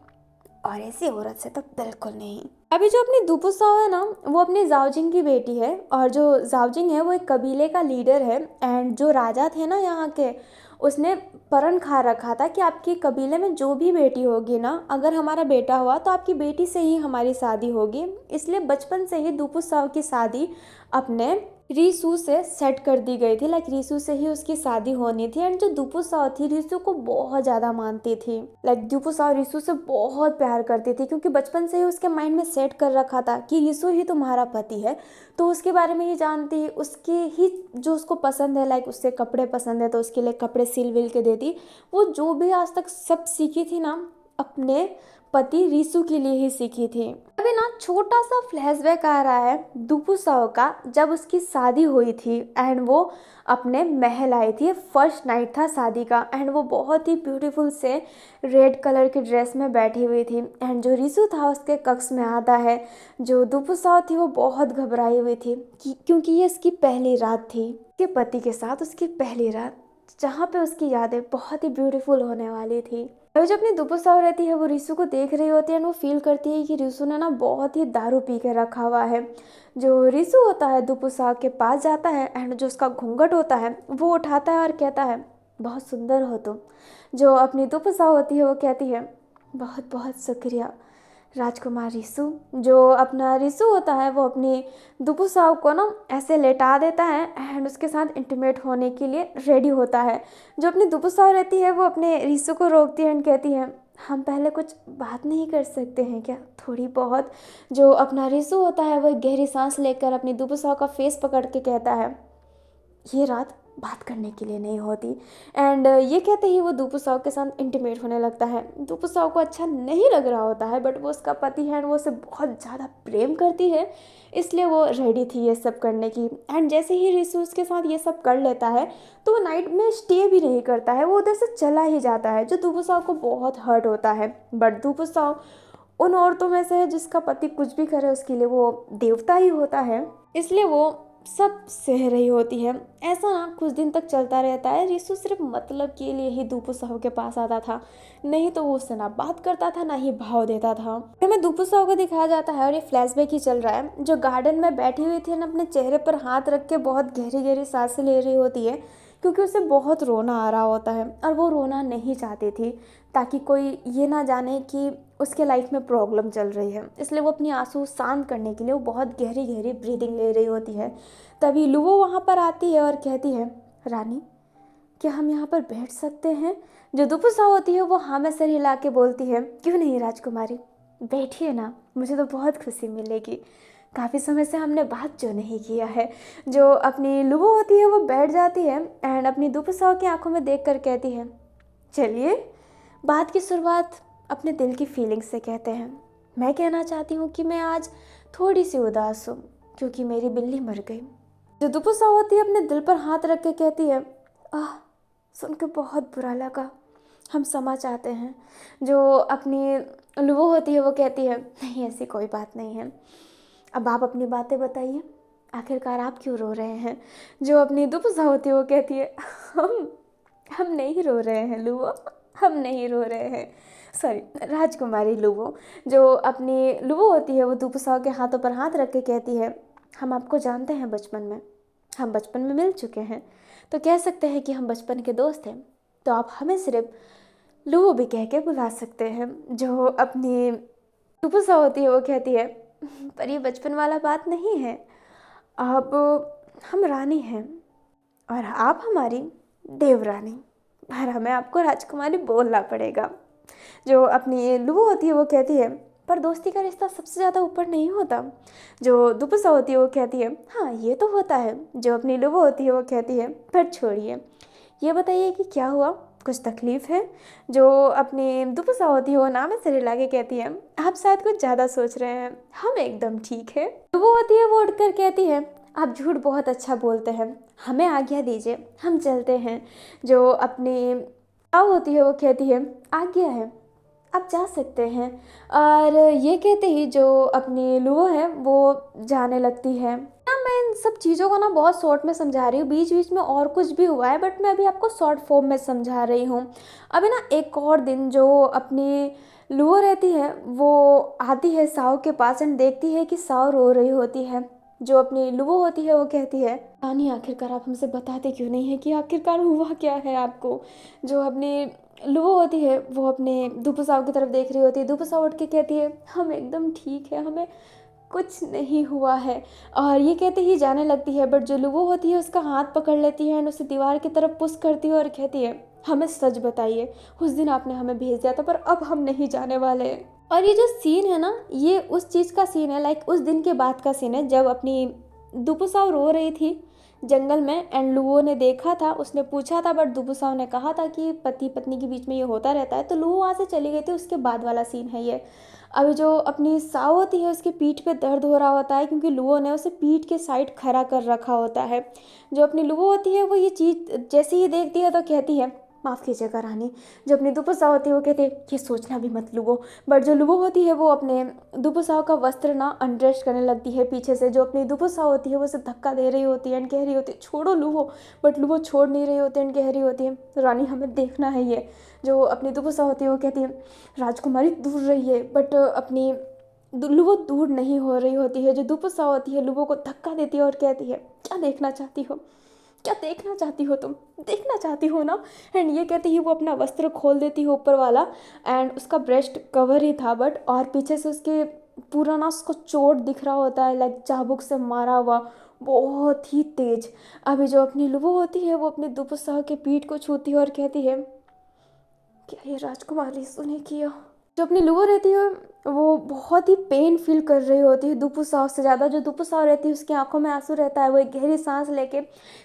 और ऐसी औरत से तो बिल्कुल नहीं। अभी जो अपनी दुपु साओ है ना, वो अपनी जाओजिंग की बेटी है, और जो जाओजिंग है वो एक कबीले का लीडर है। एंड जो राजा थे ना यहाँ के, उसने प्रण खा रखा था कि आपकी कबीले में जो भी बेटी होगी ना, अगर हमारा बेटा हुआ तो आपकी बेटी से ही हमारी शादी होगी। इसलिए बचपन से ही दुपु साओ की शादी अपने रीसू से सेट कर दी गई थी। लाइक रीसू से ही उसकी शादी होनी थी। एंड जो दुपु साओ थी रीसू को बहुत ज़्यादा मानती थी। लाइक दुपु साओ रीसू से बहुत प्यार करती थी, क्योंकि बचपन से ही उसके माइंड में सेट कर रखा था कि रीसू ही तुम्हारा पति है, तो उसके बारे में ही जानती, उसके ही जो उसको पसंद है, लाइक उससे कपड़े पसंद है तो उसके लिए कपड़े सिल विल के देती। वो जो भी आज तक सब सीखी थी ना, अपने पति रीसू के लिए ही सीखी थी। अभी ना छोटा सा फ्लैशबैक आ रहा है दुपु साओ का, जब उसकी शादी हुई थी एंड वो अपने महल आई थी। फर्स्ट नाइट था शादी का, एंड वो बहुत ही ब्यूटीफुल से रेड कलर की ड्रेस में बैठी हुई थी। एंड जो रीसू था उसके कक्ष में आता है। जो दुपु साओ थी वो बहुत घबराई हुई थी क्योंकि ये उसकी पहली रात थी उसके पति के साथ, उसकी पहली रात जहाँ पे उसकी यादें बहुत ही ब्यूटीफुल होने वाली थी। अभी जो अपनी दुपु साओ रहती है वो रीसू को देख रही होती है, एंड वो फील करती है कि रीसू ने ना बहुत ही दारू पी के रखा हुआ है। जो रीसू होता है दुपु साओ के पास जाता है, एंड जो उसका घूंघट होता है वो उठाता है और कहता है, बहुत सुंदर हो तुम। जो अपनी दुपु साओ होती है वो कहती है, बहुत बहुत शुक्रिया राजकुमार रीसू। जो अपना रीसू होता है वो अपनी दुपु साओ को ना ऐसे लेटा देता है, एंड उसके साथ इंटीमेट होने के लिए रेडी होता है। जो अपनी दुपु साओ रहती है वो अपने रीसू को रोकती है एंड कहती है, हम पहले कुछ बात नहीं कर सकते हैं क्या, थोड़ी बहुत। जो अपना रीसू होता है वो एक गहरी सांस लेकर अपनी दुपु साओ का फेस पकड़ के कहता है, ये रात बात करने के लिए नहीं होती। एंड ये कहते ही वो दुपु साओ के साथ इंटीमेट होने लगता है। दुपु साओ को अच्छा नहीं लग रहा होता है, बट वो उसका पति है एंड वो उसे बहुत ज़्यादा प्रेम करती है, इसलिए वो रेडी थी ये सब करने की। एंड जैसे ही रीसू उसके साथ ये सब कर लेता है तो वो नाइट में स्टे भी नहीं करता है, वो उधर से चला ही जाता है। जो दुपु साओ को बहुत हर्ट होता है, बट दुपु साओ उन औरतों में से है जिसका पति कुछ भी करे उसके लिए वो देवता ही होता है, इसलिए वो सब सह रही होती है। ऐसा ना कुछ दिन तक चलता रहता है। रीसू सिर्फ मतलब के लिए ही दुपु साओ के पास आता था, नहीं तो वो उससे ना बात करता था ना ही भाव देता था। हमें दुपु साओ को दिखाया जाता है और ये फ्लैशबैक ही चल रहा है। जो गार्डन में बैठी हुई थी ना, अपने चेहरे पर हाथ रख के बहुत गहरी गहरी सांसें ले रही होती है, क्योंकि उसे बहुत रोना आ रहा होता है और वो रोना नहीं चाहती थी, ताकि कोई ये ना जाने कि उसके लाइफ में प्रॉब्लम चल रही है। इसलिए वो अपनी आंसू शांत करने के लिए वो बहुत गहरी गहरी ब्रीदिंग ले रही होती है। तभी लुवो वहाँ पर आती है और कहती है, रानी क्या हम यहाँ पर बैठ सकते हैं। जो दुपु साओ होती है वो हाँ में सर हिला के बोलती है, क्यों नहीं राजकुमारी, बैठिए ना, मुझे तो बहुत खुशी मिलेगी, काफ़ी समय से हमने बात जो नहीं किया है। जो अपनी लुवो होती है वो बैठ जाती है एंड अपनी दुपु साओ की आंखों में देख कर कहती है, चलिए बात की शुरुआत अपने दिल की फीलिंग्स से कहते हैं। मैं कहना चाहती हूँ कि मैं आज थोड़ी सी उदास हूँ क्योंकि मेरी बिल्ली मर गई। जो दुपु साओ होती है अपने दिल पर हाथ रख के कहती है, आह सुनकर बहुत बुरा लगा, हम क्षमा चाहते हैं। जो अपनी लुवो होती है वो कहती है, नहीं ऐसी कोई बात नहीं है, अब आप अपनी बातें बताइए, आखिरकार आप क्यों रो रहे हैं। जो अपनी दुपु साओ होती है वो कहती है, हम नहीं रो रहे हैं लुवो, हम नहीं रो रहे हैं, सॉरी राजकुमारी लुवो। जो अपनी लुवो होती है वो दुपु साओ के हाथों पर हाथ रख के कहती है, हम आपको जानते हैं बचपन में, हम बचपन में मिल चुके हैं, तो कह सकते हैं कि हम बचपन के दोस्त हैं। तो आप हमें सिर्फ लुवो भी कह के बुला सकते हैं। जो अपनी टुपुसा होती है वो कहती है, पर ये बचपन वाला बात नहीं है, अब हम रानी हैं और आप हमारी देवरानी, पर हमें आपको राजकुमारी बोलना पड़ेगा। जो अपनी लुवो होती है वो कहती है, पर दोस्ती का रिश्ता सबसे ज़्यादा ऊपर नहीं होता। जो दुपुसा होती है वो कहती है, हाँ ये तो होता है। जो अपनी लुवो होती है वो कहती है, पर छोड़िए, ये बताइए कि क्या हुआ, कुछ तकलीफ़ है। जो अपनी दुपुसा होती है वो नाम से रिला के कहती है, आप शायद कुछ ज़्यादा सोच रहे हैं, हम एकदम ठीक है। तो वो होती है वो उठकर कहती है, आप झूठ बहुत अच्छा बोलते हैं, हमें आज्ञा दीजिए, हम चलते हैं। जो अपनी ताऊ होती है वो कहती है, आज्ञा है, आप जा सकते हैं। और ये कहते ही जो अपनी लुओ है वो जाने लगती है ना। मैं इन सब चीज़ों को ना बहुत शॉर्ट में समझा रही हूँ, बीच बीच में और कुछ भी हुआ है, बट मैं अभी आपको शॉर्ट फॉर्म में समझा रही हूँ। अभी ना एक और दिन जो अपनी लुओ रहती है वो आती है साओ के पास एंड देखती है कि साओ रो रही होती है। जो अपनी लुओ होती है वो कहती है, रानी आखिरकार आप हमसे बताते क्यों नहीं है कि आखिरकार हुआ क्या है आपको। जो अपनी लुओ होती है वो अपने दुपुसाव की तरफ देख रही होती है। दुपुसाव उठ के कहती है, हम एकदम ठीक है, हमें कुछ नहीं हुआ है। और ये कहते ही जाने लगती है, बट जो लुओ होती है उसका हाथ पकड़ लेती है एंड उसे दीवार की तरफ पुश करती है और कहती है, हमें सच बताइए, उस दिन आपने हमें भेज दिया था पर अब हम नहीं जाने वाले। और ये जो सीन है ना, ये उस चीज़ का सीन है, लाइक उस दिन के बाद का सीन है जब अपनी दुपुसाव रो रही थी जंगल में एंड लुओ ने देखा था, उसने पूछा था, बट दुपुसाव ने कहा था कि पति पत्नी के बीच में ये होता रहता है, तो लुओ वहाँ से चली गई थी। उसके बाद वाला सीन है ये। अभी जो अपनी साओ होती है उसकी पीठ पे दर्द हो रहा होता है क्योंकि लुओ ने उसे पीठ के साइड खड़ा कर रखा होता है। जो अपनी लुओ होती है वो ये चीज़ जैसे ही देखती है तो कहती है, माफ़ कीजिएगा रानी। जो अपनी दुपुसा होती है वो कहती है, ये सोचना भी मत लुओ। बट जो लुओ होती है वो अपने दुपुसाओं का वस्त्र ना अनड्रेस करने लगती है पीछे से। जो अपनी दुपुसा होती है वो उसे धक्का दे रही होती है एंड कह रही होती है, छोड़ो लुओ। बट लुओ छोड़ नहीं रही होती एंड कह रही होती है, रानी हमें देखना है ये। जो अपनी दुपुसा होती है वो कहती है, राजकुमारी दूर रहिए। बट अपनी लुओ दूर नहीं हो रही होती है। जो दुपुसा होती है लुओ को धक्का देती है और कहती है, क्या देखना चाहती हो, क्या देखना चाहती हो, तुम देखना चाहती हो ना। एंड ये कहती ही वो अपना वस्त्र खोल देती है ऊपर वाला एंड उसका ब्रेस्ट कवर ही था, बट और पीछे से उसके पूरा ना उसको चोट दिख रहा होता है, लाइक चाबुक से मारा हुआ, बहुत ही तेज। अभी जो अपनी लुबो होती है वो अपने दुपुसा के पीठ को छूती है और कहती है, क्या ये राजकुमारी सुने किया। जो अपनी लुओ रहती है वो बहुत ही पेन फील कर रही होती है दुपुसाव से ज़्यादा। जो दुपुसाव रहती है उसकी आंखों में आंसू रहता है। वो एक गहरी सांस लेके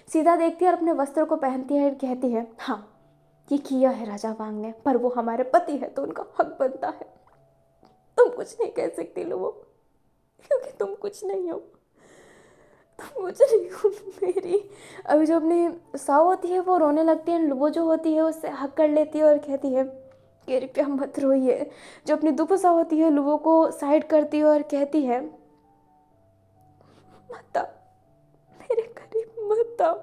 सीधा देखती है और अपने वस्त्र को पहनती है और कहती है, हाँ ये किया है राजा वांग ने, पर वो हमारे पति है तो उनका हक बनता है। तुम कुछ नहीं कह सकती लुओ, क्योंकि तुम कुछ नहीं हो, तुम कुछ नहीं हो मेरी। अभी जो अपनी साव होती है वो रोने लगती है, लुओ जो होती है उससे हक कर लेती है और कहती है, कृपया मत रोइए। जो अपनी दुपुसा होती है लुओ को साइड करती है और कहती है, मत आओ, मेरे करीब मत आओ,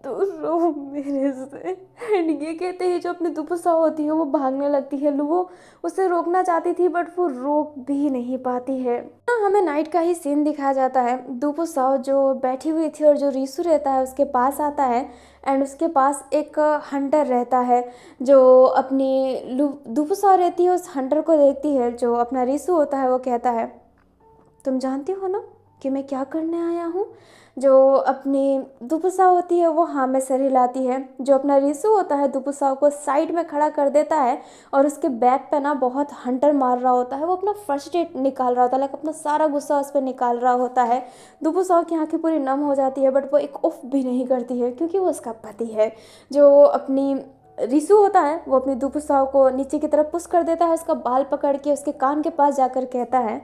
दूर रहो मेरे से। एंड ये कहते ही जो अपनी दुपुसा होती है वो भागने लगती है। लुओ उसे रोकना चाहती थी बट वो रोक भी नहीं पाती है। हमें नाइट का ही सीन दिखाया जाता है। दुपुसा जो बैठी हुई थी और जो रीसू रहता है उसके पास आता है एंड उसके पास एक हंटर रहता है। जो अपनी दुपुसा रहती है उस हंटर को देखती है। जो अपना रीसू होता है वो कहता है, तुम जानती हो ना कि मैं क्या करने आया हूँ। जो अपनी दुपुसा होती है वो हाँ में सर हिलाती है। जो अपना रीसू होता है दुपुसा को साइड में खड़ा कर देता है और उसके बैक पे ना बहुत हंटर मार रहा होता है। वो अपना फ्रस्ट्रेट निकाल रहा होता है, लाइक अपना सारा गुस्सा उस पर निकाल रहा होता है। दुपुसा की आंखें पूरी नम हो जाती है बट वो एक उफ भी नहीं करती है क्योंकि वो उसका पति है। जो अपनी रीसू होता है वो अपनी दुपुसा को नीचे की तरफ पुश कर देता है, उसका बाल पकड़ के उसके कान के पास जाकर कहता है,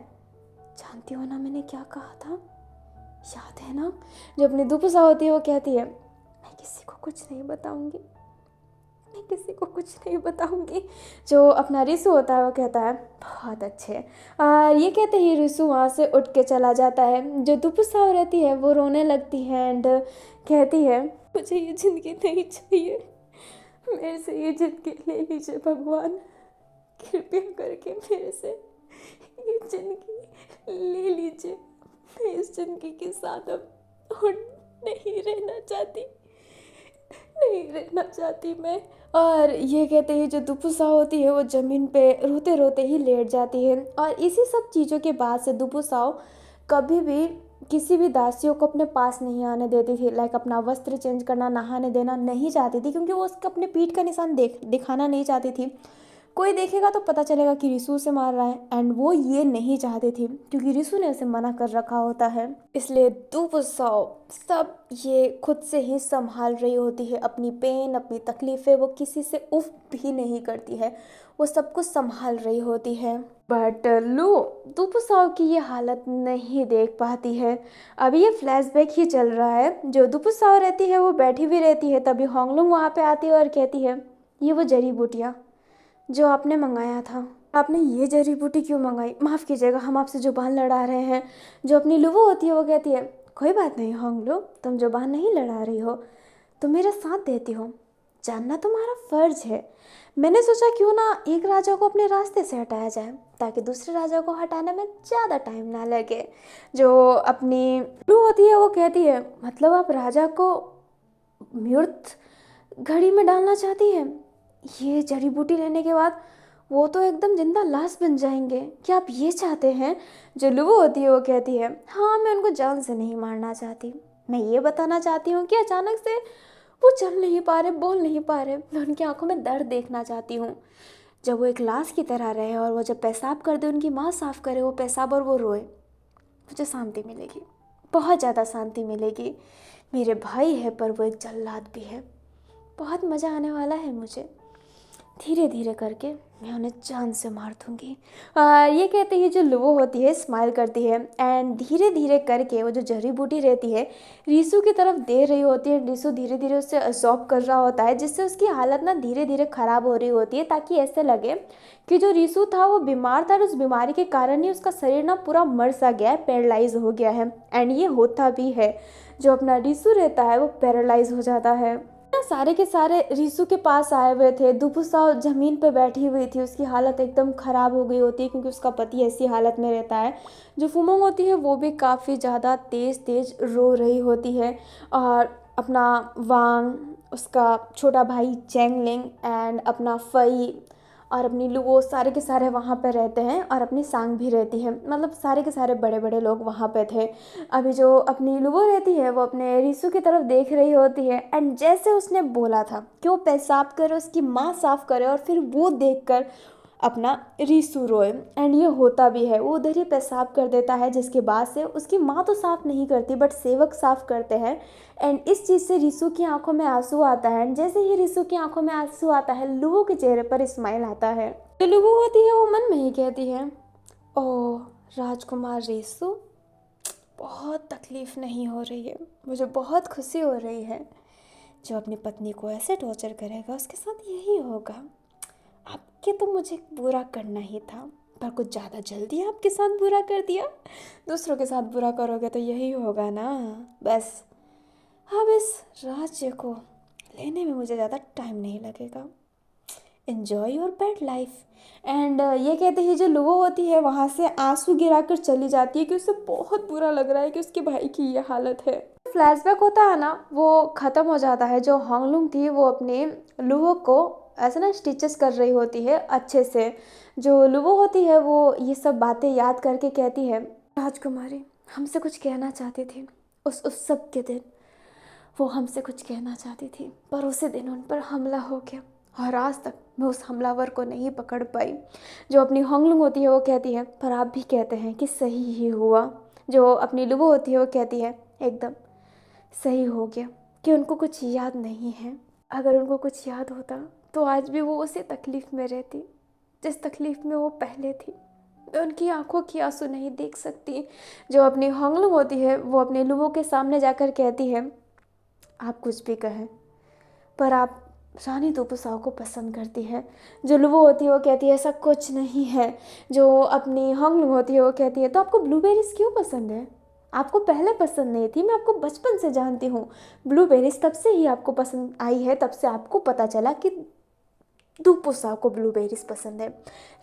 जानती हो ना मैंने क्या कहा था, याद है ना। जो अपनी दुपुसा होती है वो कहती है, मैं किसी को कुछ नहीं बताऊंगी, मैं किसी को कुछ नहीं बताऊंगी। जो अपना रीसू होता है वो कहता है, बहुत अच्छे। ये कहते ही रीसू वहाँ से उठ के चला जाता है। जो दुपुसा रहती है वो रोने लगती है एंड कहती है, मुझे ये ज़िंदगी नहीं चाहिए, मेरे से ये ज़िंदगी ले लीजिए भगवान, कृपया करके मेरे से ये ज़िंदगी ले लीजिए। मैं इस ज़िंदगी के साथ अब और नहीं रहना चाहती, नहीं रहना चाहती मैं और ये कहते हैं जो दुपुसा होती है वो ज़मीन पे रोते रोते ही लेट जाती है। और इसी सब चीज़ों के बाद से दुपुसाओ कभी भी किसी भी दासियों को अपने पास नहीं आने देती थी। लाइक अपना वस्त्र चेंज करना, नहाने देना नहीं चाहती थी, क्योंकि वो उसका अपने पीठ का निशान दिखाना नहीं चाहती थी। कोई देखेगा तो पता चलेगा कि रिसु उसे मार रहा है, एंड वो ये नहीं चाहती थी क्योंकि रिसु ने उसे मना कर रखा होता है। इसलिए दुपुसाओ सब ये खुद से ही संभाल रही होती है, अपनी पेन, अपनी तकलीफ़ें वो किसी से उफ भी नहीं करती है, वो सब कुछ संभाल रही होती है। बट लू दुपुसाओ की ये हालत नहीं देख पाती है। अभी ये फ्लैशबैक ही चल रहा है। जो दुपुसाओ रहती है वो बैठी भी रहती है, तभी होंगलुंग वहाँ पे आती है और कहती है, ये वो जड़ी बूटियाँ जो आपने मंगाया था, आपने ये जड़ी बूटी क्यों मंगाई? माफ़ कीजिएगा, हम आपसे जुबान लड़ा रहे हैं। जो अपनी लुवो होती है वो कहती है, कोई बात नहीं होंगलू, तुम जुबान नहीं लड़ा रही हो, तुम मेरा साथ देती हो, जानना तुम्हारा फ़र्ज है। मैंने सोचा क्यों ना एक राजा को अपने रास्ते से हटाया जाए, ताकि दूसरे राजा को हटाने में ज़्यादा टाइम ना लगे। जो अपनी लू होती है वो कहती है, मतलब आप राजा को मृत घड़ी में डालना चाहती है? ये जड़ी बूटी लेने के बाद वो तो एकदम जिंदा लाश बन जाएंगे, क्या आप ये चाहते हैं? जो लुवो होती है वो कहती है, हाँ मैं उनको जान से नहीं मारना चाहती, मैं ये बताना चाहती हूँ कि अचानक से वो चल नहीं पा रहे, बोल नहीं पा रहे, मैं उनकी आंखों में दर्द देखना चाहती हूँ। जब वो एक लाश की तरह रहे और वो जब पेशाब कर दे, उनकी माँ साफ करे वो पेशाब और वो रोए, मुझे शांति मिलेगी, बहुत ज़्यादा शांति मिलेगी। मेरे भाई है पर वो एक जल्लाद भी है, बहुत मज़ा आने वाला है मुझे। धीरे धीरे करके मैं उन्हें जान से मार दूंगी। ये कहते ही जो लुवो होती है स्माइल करती है, एंड धीरे धीरे करके वो जो जड़ी बूटी रहती है रीसू की तरफ दे रही होती है। रीसू धीरे धीरे उससे अब्सॉर्ब कर रहा होता है, जिससे उसकी हालत ना धीरे धीरे ख़राब हो रही होती है, ताकि ऐसे लगे कि जो रीसू था वो बीमार था और उस बीमारी के कारण ही उसका शरीर ना पूरा मर सा गया है, पैरालाइज हो गया है। एंड ये होता भी है, जो अपना रीसू रहता है वो पैरालाइज हो जाता है। सारे के सारे रीसू के पास आए हुए थे। दुपुसा जमीन पे बैठी हुई थी, उसकी हालत एकदम ख़राब हो गई होती है क्योंकि उसका पति ऐसी हालत में रहता है। जो फुमोंग होती है वो भी काफ़ी ज़्यादा तेज़ तेज़ रो रही होती है, और अपना वांग, उसका छोटा भाई चैंगलिंग एंड अपना फई और अपनी लुवो सारे के सारे वहाँ पे रहते हैं, और अपनी सांग भी रहती है, मतलब सारे के सारे बड़े बड़े लोग वहाँ पे थे। अभी जो अपनी लुवो रहती है वो अपने रीसू की तरफ देख रही होती है, एंड जैसे उसने बोला था कि वो पेशाब करे, उसकी माँ साफ़ करे, और फिर वो देखकर अपना रीसू रोए, एंड ये होता भी है, वो उधर ही पेशाब कर देता है, जिसके बाद से उसकी माँ तो साफ़ नहीं करती बट सेवक साफ़ करते हैं। एंड इस चीज़ से रीसू की आंखों में आंसू आता है, एंड जैसे ही रीसू की आंखों में आंसू आता है लुवो के चेहरे पर स्माइल आता है। जो लुवो होती है वो मन में ही कहती है, ओह राजकुमार रीसू, बहुत तकलीफ़ नहीं हो रही है, मुझे बहुत खुशी हो रही है। जो अपनी पत्नी को ऐसे टॉर्चर करेगा उसके साथ यही होगा। आपके तो मुझे बुरा करना ही था, पर कुछ ज़्यादा जल्दी आपके साथ बुरा कर दिया। दूसरों के साथ बुरा करोगे तो यही होगा ना। बस अब इस राज्य को लेने में मुझे ज़्यादा टाइम नहीं लगेगा। Enjoy your bad life. And ये कहते ही जो लुवो होती है वहाँ से आंसू गिरा कर चली जाती है कि उसे बहुत बुरा लग रहा है कि उसके भाई की ये हालत है। फ्लैशबैक होता है ना वो ख़त्म हो जाता है। जो होंगलुंग थी वो अपने लुवो को ऐसे ना स्टिचेस कर रही होती है अच्छे से। जो लुवो होती है वो ये सब बातें याद करके कहती है, राजकुमारी हमसे कुछ कहना चाहती थी उस उत्सव के दिन, वो हमसे कुछ कहना चाहती थी, पर उसी दिन उन पर हमला हो गया और आज तक मैं उस हमलावर को नहीं पकड़ पाई। जो अपनी होंगलुंग होती है वो कहती है, पर आप भी कहते हैं कि सही ही हुआ। जो अपनी लुबो होती है वो कहती है, एकदम सही हो गया कि उनको कुछ याद नहीं है। अगर उनको कुछ याद होता तो आज भी वो उसी तकलीफ़ में रहती जिस तकलीफ़ में वो पहले थी। मैं उनकी आंखों की आंसू नहीं देख सकती। जो अपनी होंगलुंग होती है वो अपने लुबो के सामने जाकर कहती है, आप कुछ भी कहें पर आप रानी दुपुसाओ को पसंद करती है। जो लुवो होती है वो कहती है ऐसा कुछ नहीं है। जो अपनी होंगलुंग होती है वो कहती है तो आपको ब्लूबेरीज क्यों पसंद है? आपको पहले पसंद नहीं थी, मैं आपको बचपन से जानती हूँ। ब्लूबेरीज तब से ही आपको पसंद आई है, तब से आपको पता चला कि दुपुसाओ को ब्लूबेरीज पसंद है,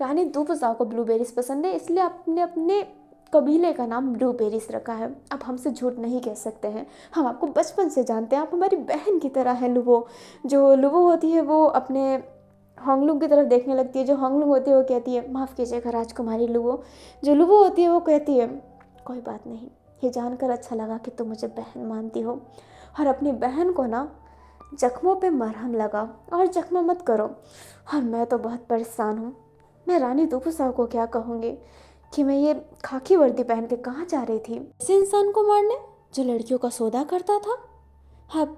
रानी दुपुसाओ को ब्लूबेरीज पसंद है, इसलिए आपने अपने कबीले का नाम ब्लू बेरीज रखा है। अब हमसे झूठ नहीं कह सकते हैं, हम आपको बचपन से जानते हैं, आप हमारी बहन की तरह हैं लुवो। जो लुवो होती है वो अपने होंगलुंग की तरफ देखने लगती है, जो होंगलुंग होती है वो कहती है माफ़ कीजिएगा राजकुमारी लुवो। जो लुवो होती है वो कहती है कोई बात नहीं, ये जानकर अच्छा लगा कि तुम मुझे बहन मानती हो, और अपनी बहन को ना जख्मों पे मरहम लगा और जख्म मत करो। और मैं तो बहुत परेशान हूँ, मैं रानी दुफुसाओ को क्या कहूँगी कि मैं ये खाकी वर्दी पहन के कहाँ जा रही थी, इस इंसान को मारने जो लड़कियों का सौदा करता था। अब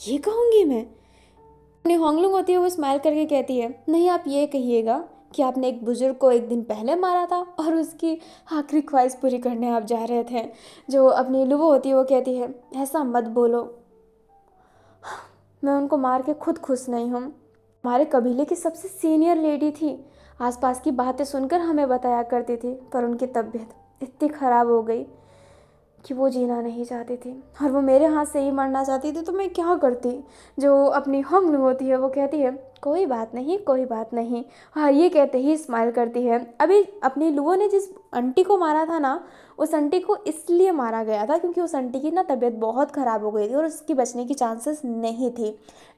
ये कहूँगी मैं। अपनी होंगलुंग होती है वो स्माइल करके कहती है नहीं, आप ये कहिएगा कि आपने एक बुजुर्ग को एक दिन पहले मारा था और उसकी आखिरी ख्वाहिश पूरी करने आप जा रहे थे। जो अपनी लुवो होती है वो कहती है ऐसा मत बोलो, मैं उनको मार के खुद खुश नहीं हूँ। हमारे कबीले की सबसे सीनियर लेडी थी, आसपास की बातें सुनकर हमें बताया करती थी, पर उनकी तबीयत इतनी ख़राब हो गई कि वो जीना नहीं चाहती थी और वो मेरे हाथ से ही मरना चाहती थी, तो मैं क्या करती। जो अपनी हम होती है वो कहती है कोई बात नहीं कोई बात नहीं, हाँ ये कहते ही स्माइल करती है। अभी अपनी लुओ ने जिस आंटी को मारा था ना, उस आंटी को इसलिए मारा गया था क्योंकि उस आंटी की ना तबीयत बहुत ख़राब हो गई थी और उसकी बचने की चांसेस नहीं थी,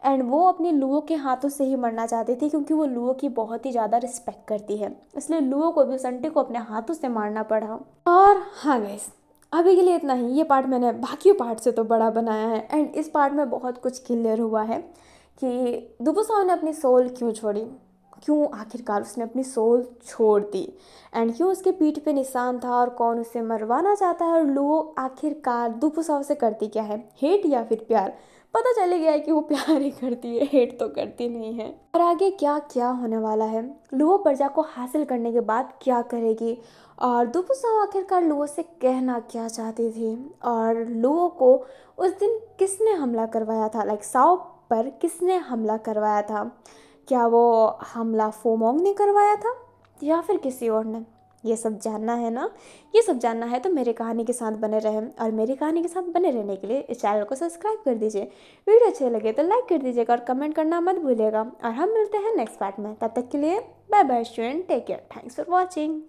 एंड वो अपनी लुओ के हाथों से ही मरना चाहती थी क्योंकि वो लुओ की बहुत ही ज़्यादा रिस्पेक्ट करती है, इसलिए लुओ को भी उस आंटी को अपने हाथों से मारना पड़ा। और हाँ गाइस, अभी के लिए इतना ही। ये पार्ट मैंने बाकी पार्ट से तो बड़ा बनाया है, एंड इस पार्ट में बहुत कुछ क्लियर हुआ है कि दुफुसाओ ने अपनी सोल क्यों छोड़ी, क्यों आखिरकार उसने अपनी सोल छोड़ दी, एंड क्यों उसके पीठ पे निशान था और कौन उसे मरवाना चाहता है, और लुओ आखिरकार दुफुसाओ से करती क्या है, हेट या फिर प्यार। पता चले गया है कि वो प्यार ही करती है, हेट तो करती नहीं है। और आगे क्या क्या होने वाला है, लुओ प्रजा को हासिल करने के बाद क्या करेगी, और दुफुसाओ आखिरकार लुओ से कहना क्या चाहती थी, और लुओ को उस दिन किसने हमला करवाया था, लाइक साओ पर किसने हमला करवाया था, क्या वो हमला फोमोंग ने करवाया था या फिर किसी और ने, ये सब जानना है ना। ये सब जानना है तो मेरी कहानी के साथ बने रहें, और मेरी कहानी के साथ बने रहने के लिए इस चैनल को सब्सक्राइब कर दीजिए, वीडियो अच्छे लगे तो लाइक कर दीजिएगा और कमेंट करना मत भूलिएगा। और हम मिलते हैं नेक्स्ट पार्ट में, तब तक के लिए bye bye student, take care, thanks for watching.